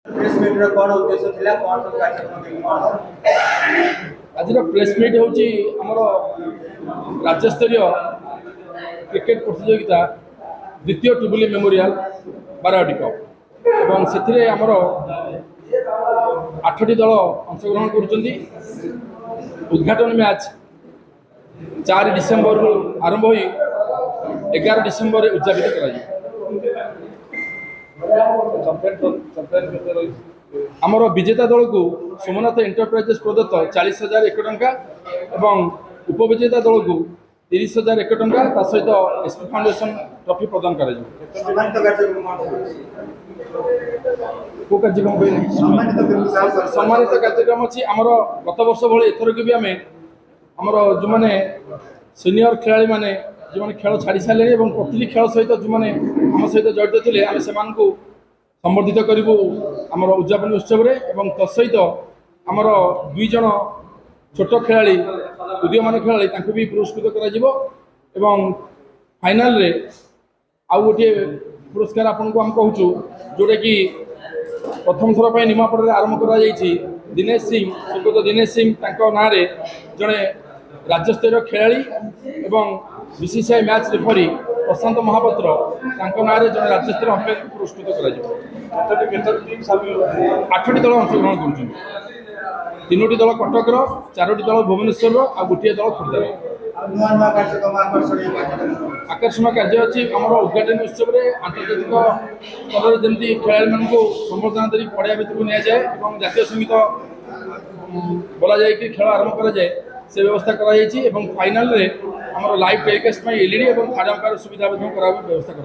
press meet रो कोन उद्देश्य थिला कोन सब कार्यक्रम कोन आज प्रेस मीट हूँ आमर राज्य स्तरीय क्रिकेट प्रतियोगिता द्वितीय टुबुली मेमोरियल बारवाटी कप एवं से आमर 8टी दल अंशग्रहण कर उद्घाटन मैच 4 डिसेम्बर आरंभ हो 11 डिसेम्बर उद्यापित कर आमर विजेता दल को सोमनाथ एंटरप्राइजेस प्रदत्त 40,000 एक टंका एवं उपविजेता दल को 30,000 एक टंका ता सहित एसपी फाउंडेशन ट्रॉफी प्रदान कर सम्मानित कार्यक्रम अच्छी आमर गत वर्ष भाई एथर की भी आम आमर जो मैंने सीनियर खिलाड़ी मैंने जो मैंने खेल छाड़ी सारे प्रतिटी खेल सहित जो मैंने आम सहित जड़ित थे आम से संबर्धित करूँ आमर उद्यापन उत्सव तत्सहित आमर 2 जन छोट खिलाड़ी उदीयमान खिलाड़ी भी पुरस्कृत कर फाइनाल रे आउ गोटे पुरस्कार आपन को हम कहूँ जोटा कि प्रथम थर पर निमापड़े आरंभ कर दिनेश सिंह स्वर्गत दिनेश सिंह ना जड़े राज्यस्तरीय खिलाड़ी एवं बीसीसीआई मैच रेफरी प्रशांत महापात्र ना जड़े राज्यस्तरीय अंपायर को पुरस्कृत कर 8टी दल अंशग्रहण कर 3टी दल कटकर 4टी दल भुवनेश्वर आ गोटे दल खोर्धार आकर्षण कार्य अच्छी आम उद्घाटन उत्सव में आंतर्जातिक स्तर जमी खेला मानक संबर्धना देरी पड़िया भितर नि जाए और जातीय संगीत बोला जाए कि खेल आरंभ करा जाए से व्यवस्था कर फाइनाल रे आमर लाइव टेलीकास्ट एलईडी और थार्ड अंपायर सुविधा व्यवस्था कर